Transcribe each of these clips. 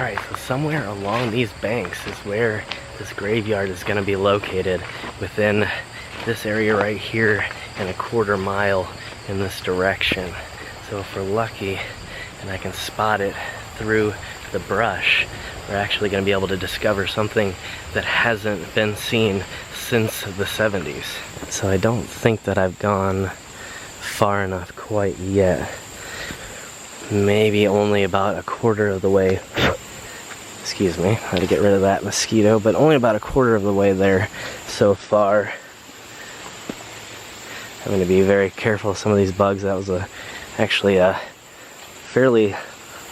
Alright, so somewhere along these banks is where this graveyard is going to be located, within this area right here and a quarter-mile in this direction. So if we're lucky and I can spot it through the brush, we're actually going to be able to discover something that hasn't been seen since the 70s. So I don't think that I've gone far enough quite yet. Maybe only about a quarter of the way. Excuse me, I had to get rid of that mosquito, but only about a quarter of the way there so far. I'm going to be very careful of some of these bugs. That was actually a fairly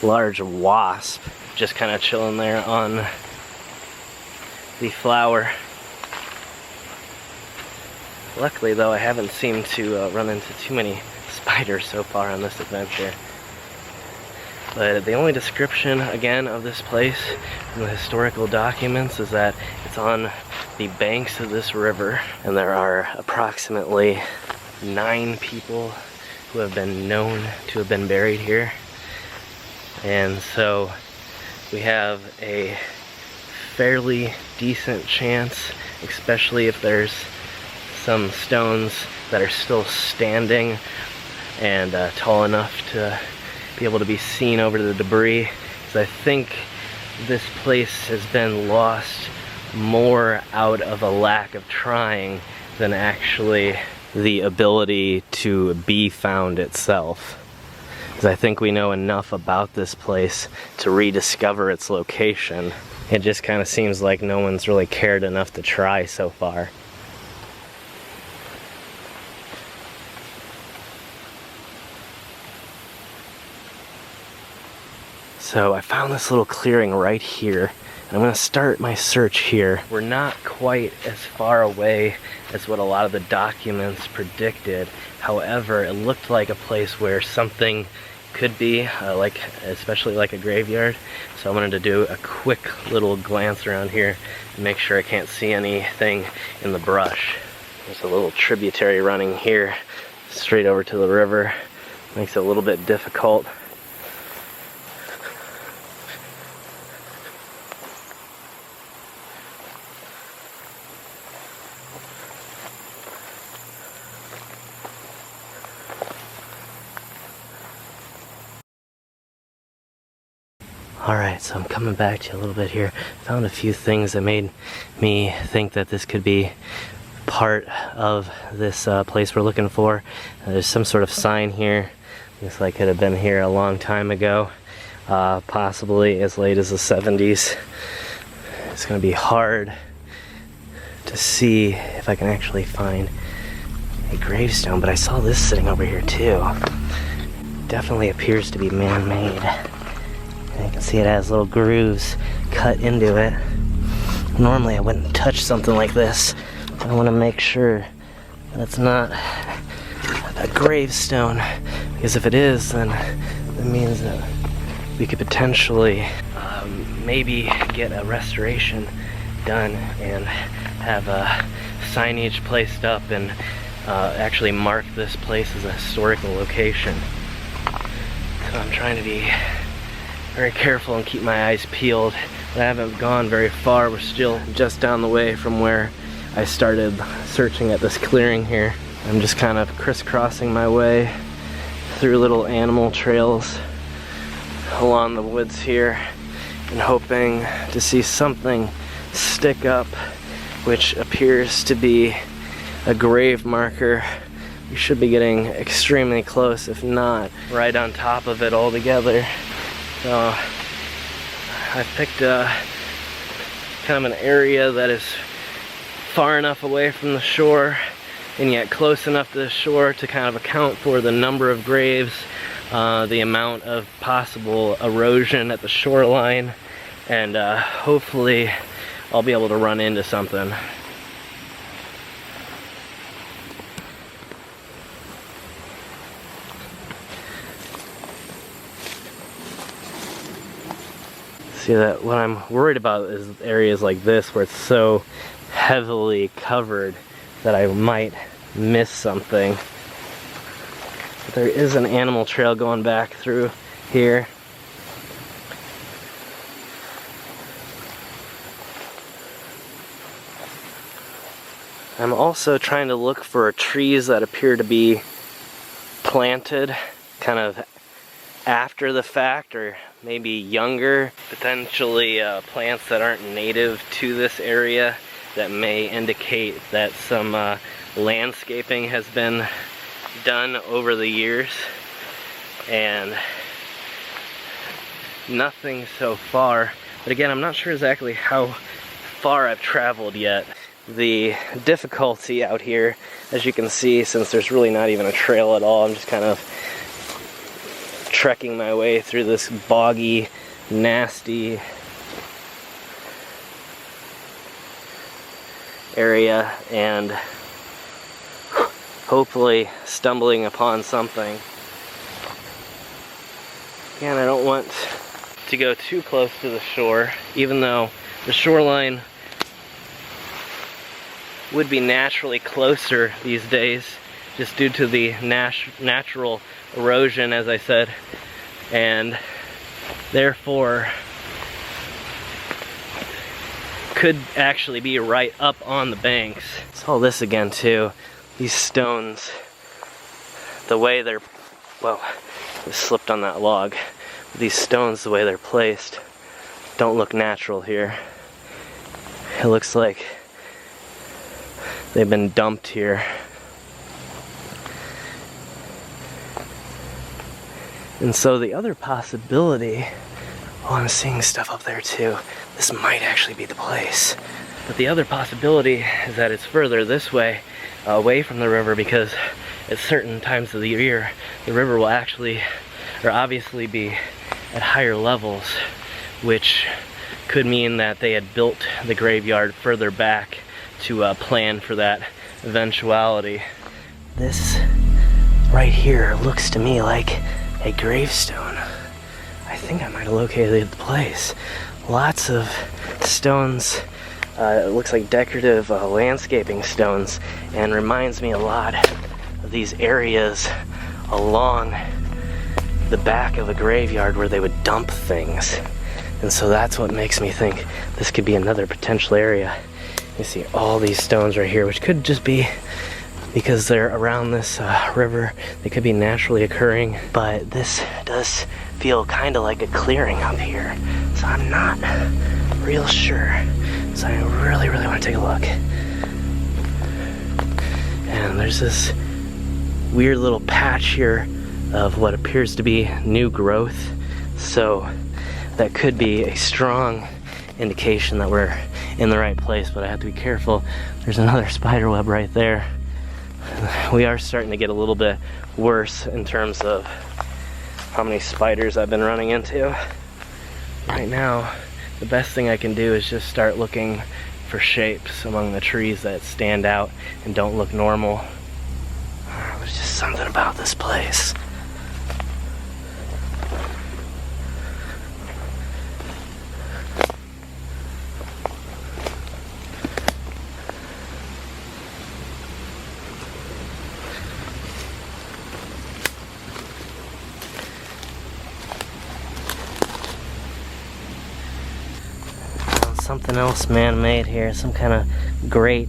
large wasp just kind of chilling there on the flower. Luckily though, I haven't seemed to run into too many spiders so far on this adventure. But the only description, again, of this place from the historical documents is that it's on the banks of this river, and there are approximately 9 people who have been known to have been buried here. And so we have a fairly decent chance, especially if there's some stones that are still standing and tall enough to be able to be seen over the debris, because I think this place has been lost more out of a lack of trying than actually the ability to be found itself. Because I think we know enough about this place to rediscover its location. It just kind of seems like no one's really cared enough to try so far. So I found this little clearing right here, and I'm going to start my search here. We're not quite as far away as what a lot of the documents predicted. However, it looked like a place where something could be, especially like a graveyard. So I wanted to do a quick little glance around here and make sure I can't see anything in the brush. There's a little tributary running here straight over to the river. Makes it a little bit difficult. Alright, so I'm coming back to you a little bit here. Found a few things that made me think that this could be part of this place we're looking for. There's some sort of sign here. Looks like it had been here a long time ago, possibly as late as the 70s. It's going to be hard to see if I can actually find a gravestone, but I saw this sitting over here too. Definitely appears to be man-made. You can see it has little grooves cut into it. Normally I wouldn't touch something like this. I want to make sure that it's not a gravestone, because if it is, then that means that we could potentially maybe get a restoration done and have a signage placed up and actually mark this place as a historical location. So I'm trying to be very careful and keep my eyes peeled. But I haven't gone very far. We're still just down the way from where I started searching at this clearing here. I'm just kind of crisscrossing my way through little animal trails along the woods here and hoping to see something stick up, which appears to be a grave marker. We should be getting extremely close, if not right on top of it altogether. So I've picked kind of an area that is far enough away from the shore and yet close enough to the shore to kind of account for the number of graves, the amount of possible erosion at the shoreline, and hopefully I'll be able to run into something. See, that what I'm worried about is areas like this where it's so heavily covered that I might miss something. But there is an animal trail going back through here. I'm also trying to look for trees that appear to be planted kind of after the fact, or maybe younger, potentially plants that aren't native to this area that may indicate that some landscaping has been done over the years. And nothing so far, but again, I'm not sure exactly how far I've traveled yet. The difficulty out here, as you can see, since there's really not even a trail at all, I'm just kind of trekking my way through this boggy, nasty area and hopefully stumbling upon something. Again, I don't want to go too close to the shore, even though the shoreline would be naturally closer these days just due to the natural erosion, as I said, and therefore could actually be right up on the banks. It's all this again too. These stones, the way they're, well, I slipped on that log. These stones, the way they're placed, don't look natural here. It looks like they've been dumped here. And so the other possibility, oh, I'm seeing stuff up there too. This might actually be the place. But the other possibility is that it's further this way, away from the river, because at certain times of the year, the river will actually, or obviously, be at higher levels, which could mean that they had built the graveyard further back to plan for that eventuality. This right here looks to me like a gravestone. I think I might have located the place. Lots of stones. It looks like decorative landscaping stones, and reminds me a lot of these areas along the back of a graveyard where they would dump things. And so that's what makes me think this could be another potential area. You see all these stones right here, which could just be because they're around this river. They could be naturally occurring, but this does feel kind of like a clearing up here. So I'm not real sure. So I really want to take a look. And there's this weird little patch here of what appears to be new growth. So that could be a strong indication that we're in the right place, but I have to be careful. There's another spider web right there. We are starting to get a little bit worse in terms of how many spiders I've been running into. Right now, the best thing I can do is just start looking for shapes among the trees that stand out and don't look normal. There's just something about this place. Something else man-made here, some kind of grate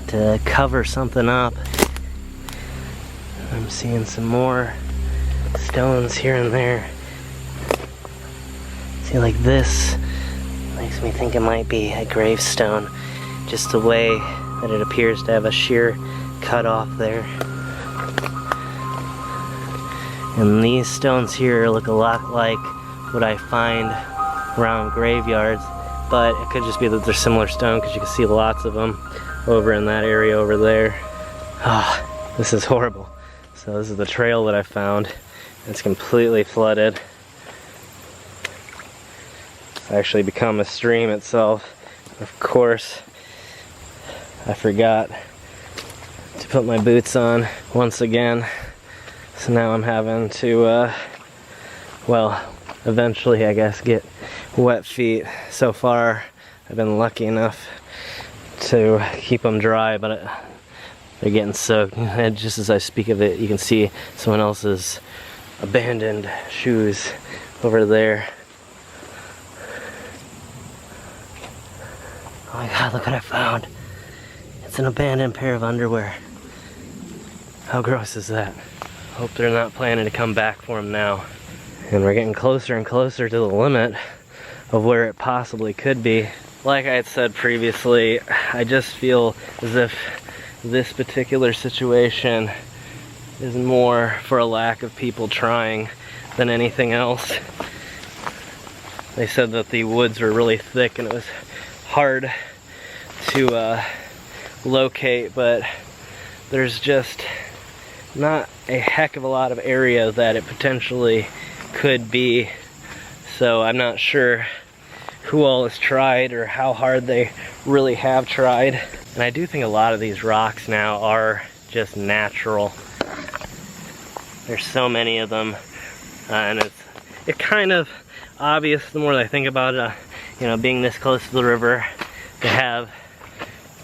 to cover something up. I'm seeing some more stones here and there. See, like this makes me think it might be a gravestone, just the way that it appears to have a sheer cut off there. And these stones here look a lot like what I find around graveyards. But it could just be that they're similar stone, because you can see lots of them over in that area over there. Ah, this is horrible. So this is the trail that I found. It's completely flooded. It's actually become a stream itself. Of course, I forgot to put my boots on once again. So now I'm having to, well, eventually, I guess, get wet feet. So far, I've been lucky enough to keep them dry, but they're getting soaked. And just as I speak of it, you can see someone else's abandoned shoes over there. Oh my god, look what I found. It's It's an abandoned pair of underwear. How gross is that? Hope they're not planning to come back for them now. And we're getting closer and closer to the limit of where it possibly could be. Like I had said previously, I just feel as if this particular situation is more for a lack of people trying than anything else. They said that the woods were really thick and it was hard to locate, but there's just not a heck of a lot of area that it potentially could be. So I'm not sure who all has tried or how hard they really have tried. And I do think a lot of these rocks now are just natural. There's so many of them, and it's kind of obvious the more that I think about it, you know, being this close to the river, to have,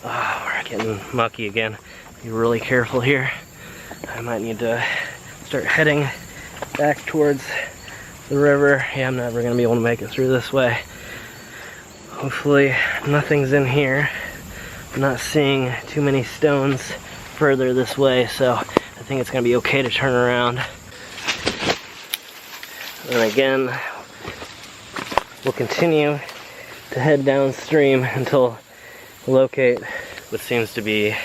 oh, we're getting mucky again. Be really careful here. I might need to start heading back towards the river. Yeah, I'm never gonna be able to make it through this way. Hopefully nothing's in here. I'm not seeing too many stones further this way, so I think it's gonna be okay to turn around. And again, we'll continue to head downstream until we locate what seems to be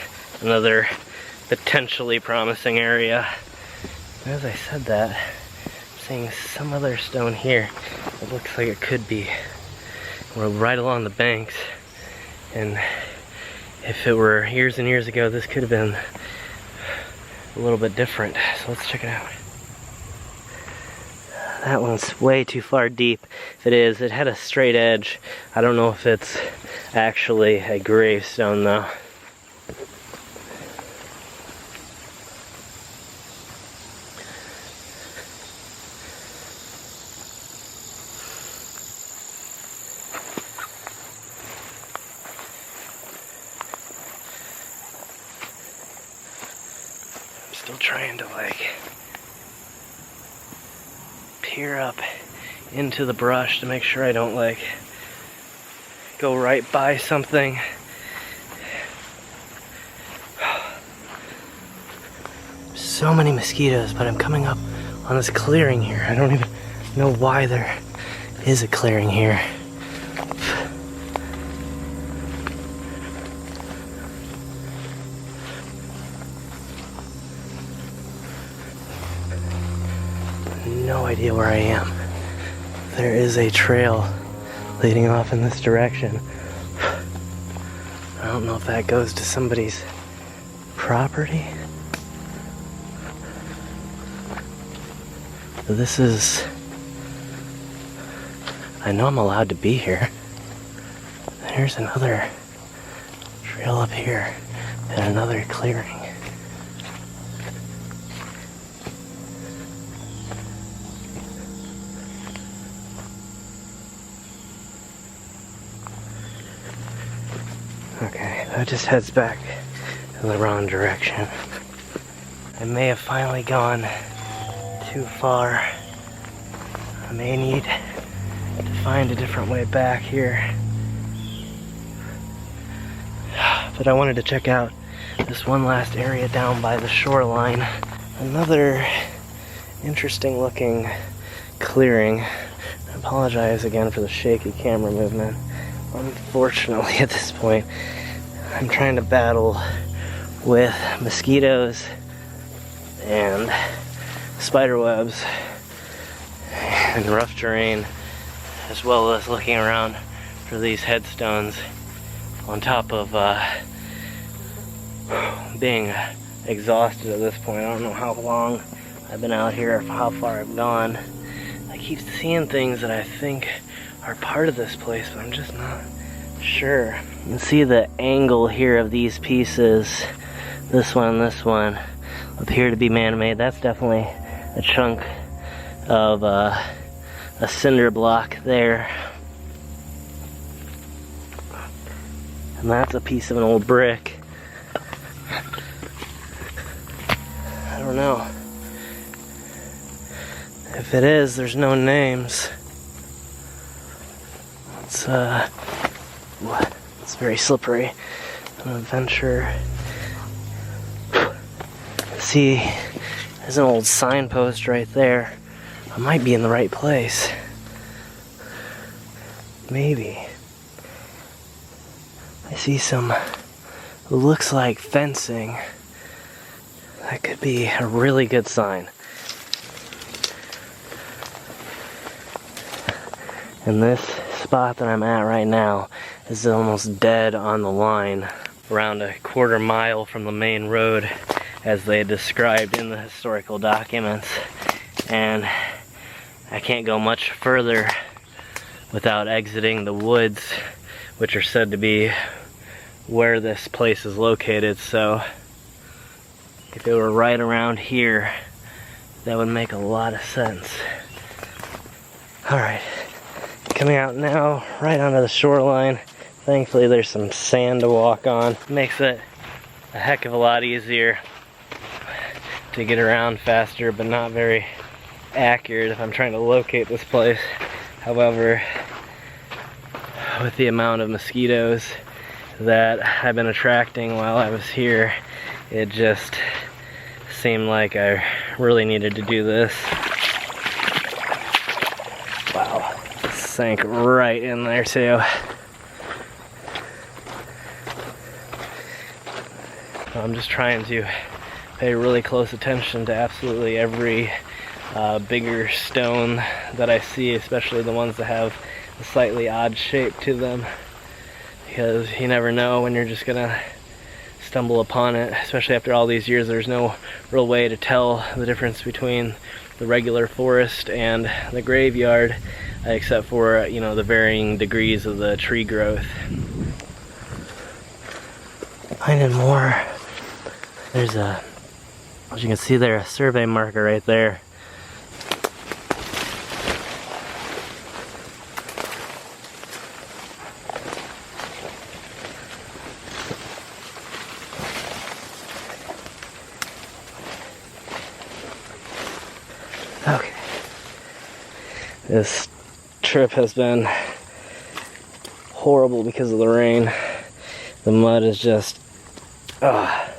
another potentially promising area. As I said that, I'm seeing some other stone here. It looks like it could be. We're right along the banks, and if it were years and years ago, this could have been a little bit different. So let's check it out. That one's way too far deep. If it is, it had a straight edge. I don't know if it's actually a gravestone though. Still trying to like peer up into the brush to make sure I don't like go right by something. So many mosquitoes, but I'm coming up on this clearing here. I don't even know why there is a clearing here. No idea where I am. There is a trail leading off in this direction. I don't know if that goes to somebody's property. This is... I know I'm allowed to be here. There's another trail up here and another clearing. Okay, that just heads back in the wrong direction. I may have finally gone too far. I may need to find a different way back here. But I wanted to check out this one last area down by the shoreline. Another interesting looking clearing. I apologize again for the shaky camera movement. Unfortunately, at this point, I'm trying to battle with mosquitoes and spider webs and rough terrain, as well as looking around for these headstones, on top of being exhausted at this point. I don't know how long I've been out here, how far I've gone. I keep seeing things that I think are part of this place, but I'm just not sure. You can see the angle here of these pieces. This one appear to be man-made. That's definitely a chunk of a cinder block there. And that's a piece of an old brick. I don't know. If it is, there's no names. It's very slippery. I'm gonna venture. See, there's an old signpost right there. I might be in the right place. Maybe. I see some, looks like fencing. That could be a really good sign. And this spot that I'm at right now is almost dead on the line, around a quarter mile from the main road as they described in the historical documents. And I can't go much further without exiting the woods, which are said to be where this place is located. So if it were right around here, that would make a lot of sense. Alright, coming out now, right onto the shoreline. Thankfully there's some sand to walk on. Makes it a heck of a lot easier to get around faster, but not very accurate if I'm trying to locate this place. However, with the amount of mosquitoes that I've been attracting while I was here, it just seemed like I really needed to do this. Wow, sank right in there too. I'm just trying to pay really close attention to absolutely every bigger stone that I see, especially the ones that have a slightly odd shape to them, because you never know when you're just gonna stumble upon it. Especially after all these years, there's no real way to tell the difference between the regular forest and the graveyard, except for, you know, the varying degrees of the tree growth. Finding more. There's a, as you can see there, a survey marker right there. Okay. This trip has been horrible because of the rain. The mud is just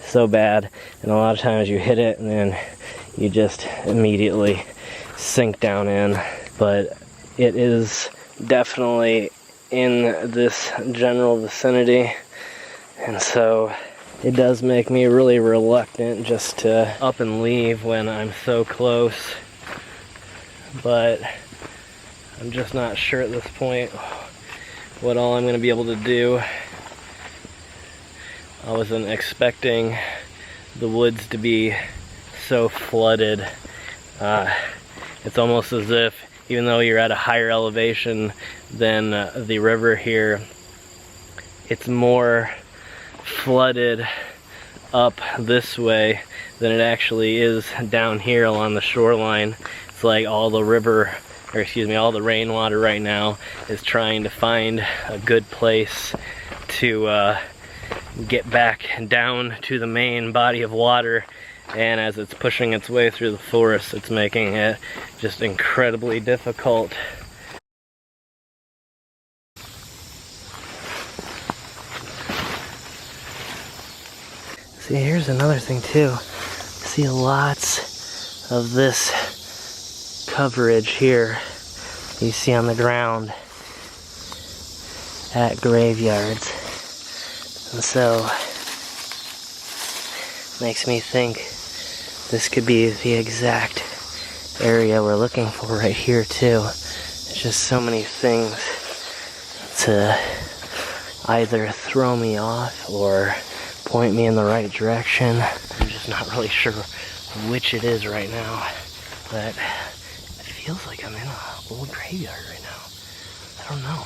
so bad, and a lot of times you hit it and then you just immediately sink down in. But it is definitely in this general vicinity, and so it does make me really reluctant just to up and leave when I'm so close. But I'm just not sure at this point what all I'm going to be able to do. I wasn't expecting the woods to be so flooded. It's almost as if, even though you're at a higher elevation than the river here, it's more flooded up this way than it actually is down here along the shoreline. It's like all the river, or excuse me, all the rainwater right now is trying to find a good place to get back down to the main body of water, and as it's pushing its way through the forest, it's making it just incredibly difficult. See, here's another thing too. See lots of this coverage here you see on the ground at graveyards. And so, makes me think this could be the exact area we're looking for right here too. There's just so many things to either throw me off or point me in the right direction. I'm just not really sure which it is right now, but it feels like I'm in an old graveyard right now. I don't know.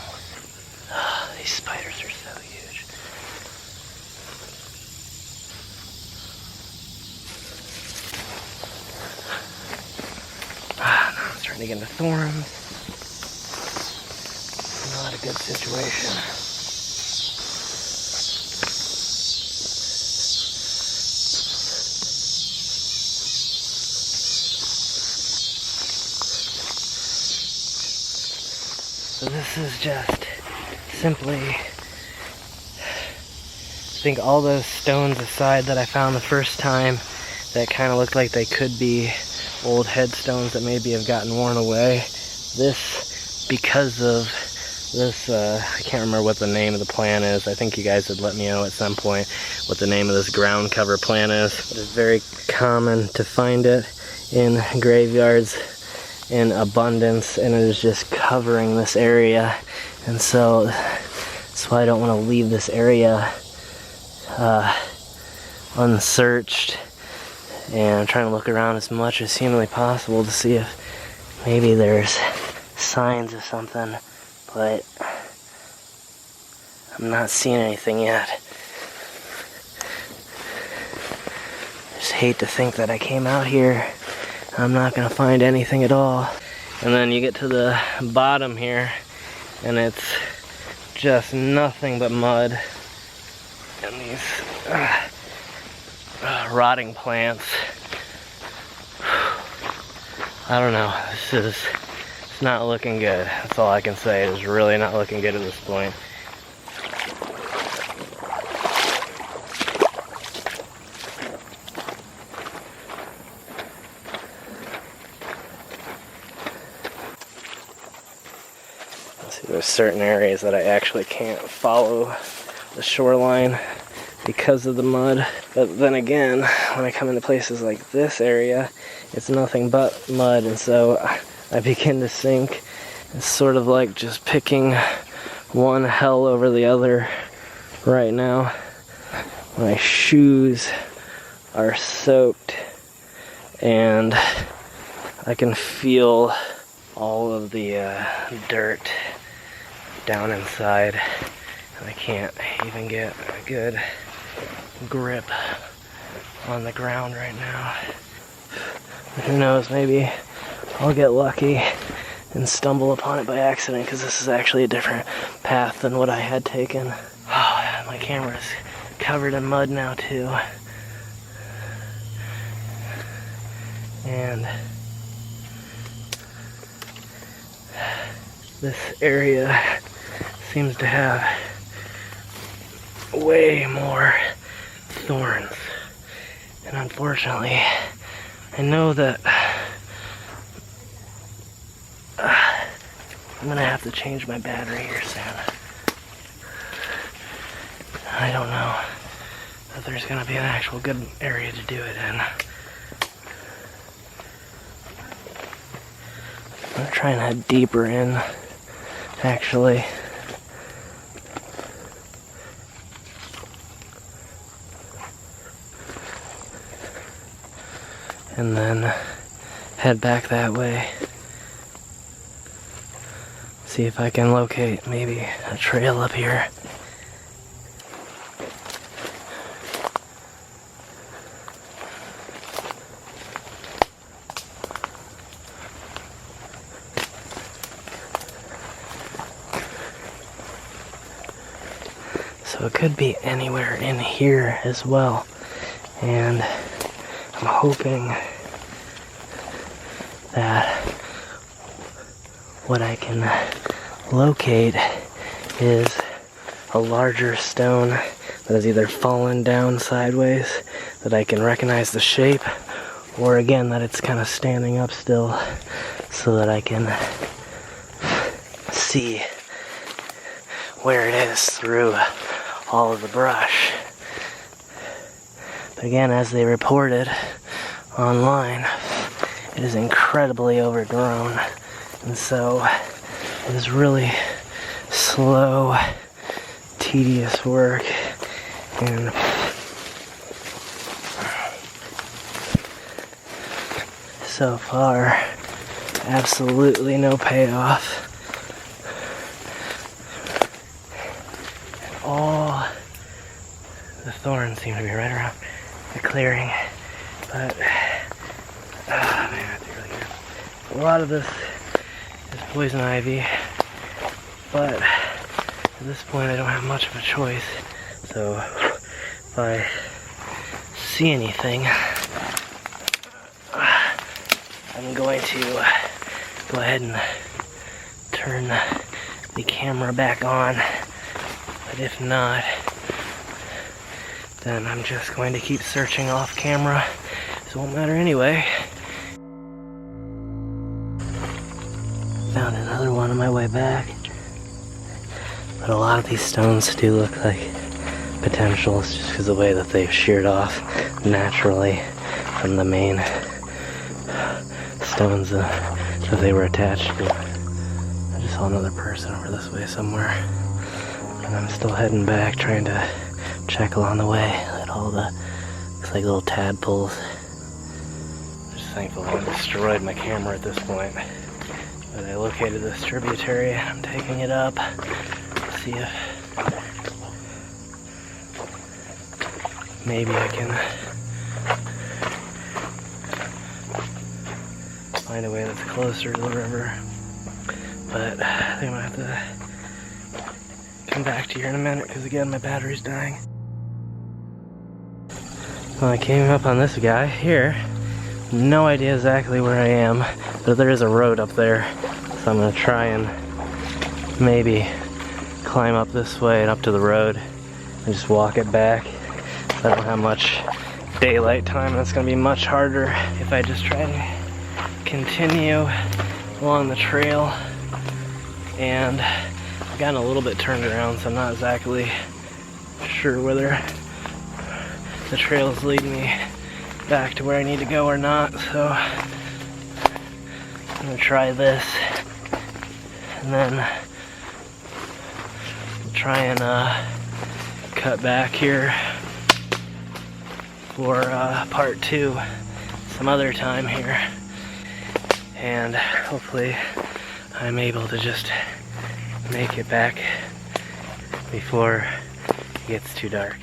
These spiders are so huge. Now I'm starting to get into thorns. Not a good situation. So this is just simply think all those stones aside that I found the first time that kind of looked like they could be old headstones that maybe have gotten worn away, this, because of this, I can't remember what the name of the plant is. I think you guys would let me know at some point what the name of this ground cover plant is. But it's very common to find it in graveyards in abundance, and it is just covering this area. And so that's why I don't want to leave this area unsearched, and I'm trying to look around as much as humanly possible to see if maybe there's signs of something, but I'm not seeing anything yet. I just hate to think that I came out here, I'm not gonna find anything at all. And then you get to the bottom here, and it's just nothing but mud and these rotting plants. I don't know, it's not looking good. That's all I can say. It's really not looking good at this point. See, there's certain areas that I actually can't follow the shoreline because of the mud. But then again, when I come into places like this area, it's nothing but mud, and so I begin to sink. It's sort of like just picking one hell over the other right now. My shoes are soaked, and I can feel all of the dirt down inside, and I can't even get a good grip on the ground right now. Who knows, maybe I'll get lucky and stumble upon it by accident, because this is actually a different path than what I had taken. Oh, my camera's covered in mud now too. And this area seems to have way more thorns. And unfortunately, I know that I'm gonna have to change my battery here soon. I don't know that there's gonna be an actual good area to do it in. I'm gonna try and head deeper in, actually. And then head back that way. See if I can locate maybe a trail up here. So it could be anywhere in here as well. And I'm hoping that what I can locate is a larger stone that has either fallen down sideways, that I can recognize the shape, or again that it's kind of standing up still so that I can see where it is through all of the brush. But again, as they reported online, it is incredibly overgrown, and so it is really slow, tedious work, and so far, absolutely no payoff. And all the thorns seem to be right around the clearing, but man, that's really good. A lot of this is poison ivy, but at this point I don't have much of a choice. So if I see anything, I'm going to go ahead and turn the camera back on. But if not, then I'm just going to keep searching off camera. It won't matter anyway. Found another one on my way back. But a lot of these stones do look like potentials just because of the way that they've sheared off naturally from the main stones that they were attached to. I just saw another person over this way somewhere. And I'm still heading back, trying to check along the way at all the, looks like little tadpoles. I'm just thankful I haven't destroyed my camera at this point. But I located this tributary and I'm taking it up. See if maybe I can find a way that's closer to the river. But I think I'm gonna have to come back to you in a minute because again my battery's dying. Well, I came up on this guy here. No idea exactly where I am, but there is a road up there. So I'm gonna try and maybe climb up this way and up to the road and just walk it back. So I don't have much daylight time, and it's gonna be much harder if I just try to continue along the trail. And I've gotten a little bit turned around, so I'm not exactly sure whether the trail is leading me back to where I need to go or not. So I'm gonna try this, and then try and cut back here for part 2 some other time here, and hopefully I'm able to just make it back before it gets too dark.